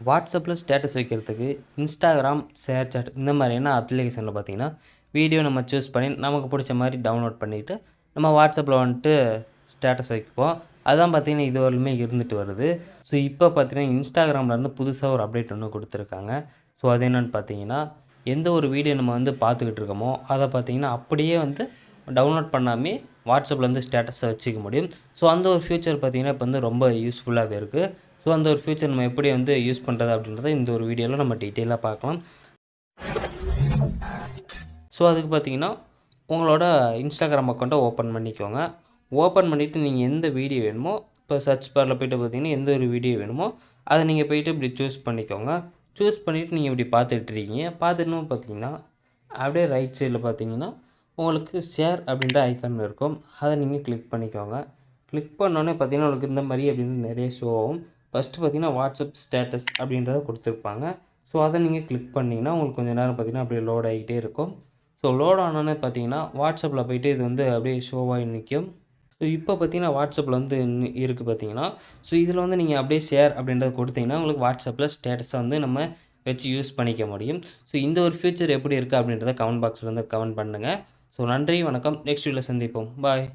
வாட்ஸ்அப்பில் ஸ்டேட்டஸ் வைக்கிறதுக்கு Instagram, share chat இந்த மாதிரியான அப்ளிகேஷனில் பார்த்தீங்கன்னா, வீடியோ நம்ம சூஸ் பண்ணி நமக்கு பிடிச்ச மாதிரி டவுன்லோட் பண்ணிவிட்டு நம்ம வாட்ஸ்அப்பில் வந்துட்டு ஸ்டேட்டஸ் வைப்போம். அதான் பார்த்தீங்கன்னா இதுவரையிலுமே இருந்துட்டு வருது. ஸோ இப்போ பார்த்தீங்கன்னா இன்ஸ்டாகிராம்லேருந்து புதுசாக ஒரு அப்டேட் ஒன்று கொடுத்துருக்காங்க. ஸோ அது என்னென்னு பார்த்தீங்கன்னா, எந்த ஒரு வீடியோ நம்ம வந்து பார்த்துக்கிட்டு இருக்கோமோ அதை பார்த்தீங்கன்னா அப்படியே வந்து டவுன்லோட் பண்ணாமே வாட்ஸ்அப்பில் வந்து ஸ்டேட்டஸை வச்சுக்க முடியும். ஸோ அந்த ஒரு ஃபியூச்சர் பார்த்திங்கன்னா இப்போ வந்து ரொம்ப யூஸ்ஃபுல்லாகவே இருக்குது. ஸோ அந்த ஒரு ஃபியூச்சர் நம்ம எப்படி வந்து யூஸ் பண்ணுறது அப்படின்றத இந்த ஒரு வீடியோவில் நம்ம டீட்டெயிலாக பார்க்கலாம். ஸோ அதுக்கு பார்த்திங்கன்னா உங்களோட இன்ஸ்டாகிராம் அக்கௌண்ட்டை ஓப்பன் பண்ணிக்கோங்க. ஓப்பன் பண்ணிவிட்டு நீங்கள் எந்த வீடியோ வேணுமோ இப்போ சர்ச் பாரில் போய்ட்டு பார்த்திங்கன்னா எந்த ஒரு வீடியோ வேணுமோ அதை நீங்கள் போய்ட்டு இப்படி சூஸ் பண்ணிக்கோங்க. சூஸ் பண்ணிவிட்டு நீங்கள் இப்படி பார்த்துட்ருக்கீங்க. பார்த்துட்டு பார்த்திங்கன்னா அப்படியே ரைட் சைடில் பார்த்திங்கன்னா உங்களுக்கு ஷேர் அப்படின்ற ஐக்கான் இருக்கும். அதை நீங்கள் கிளிக் பண்ணிக்கோங்க. கிளிக் பண்ணோன்னே பார்த்திங்கன்னா உங்களுக்கு இந்த மாதிரி அப்படின்னு நிறைய ஷோ ஆகும். ஃபஸ்ட்டு பார்த்திங்கன்னா வாட்ஸ்அப் ஸ்டேட்டஸ் அப்படின்றத கொடுத்துருப்பாங்க. ஸோ அதை நீங்கள் கிளிக் பண்ணிங்கன்னா உங்களுக்கு கொஞ்சம் நேரம் பார்த்திங்கன்னா அப்படியே லோட் ஆகிட்டே இருக்கும். ஸோ லோட் ஆனோன்னே பார்த்திங்கன்னா வாட்ஸ்அப்பில் போய்ட்டு இது வந்து அப்படியே ஷோவாகி நிற்கும். ஸோ இப்போ பார்த்திங்கன்னா வாட்ஸ்அப்பில் வந்து இருக்குது பார்த்திங்கன்னா. ஸோ இதில் வந்து நீங்கள் அப்படியே ஷேர் அப்படின்றத கொடுத்தீங்கன்னா உங்களுக்கு வாட்ஸ்அப்பில் ஸ்டேட்டஸை வந்து நம்ம வச்சு யூஸ் பண்ணிக்க முடியும். ஸோ இந்த ஒரு ஃபீச்சர் எப்படி இருக்குது அப்படின்றத கமெண்ட் பாக்ஸில் வந்து கமெண்ட் பண்ணுங்கள். ஸோ நன்றி, வணக்கம். நெக்ஸ்ட் வீடியோவில் சந்திப்போம். பாய்.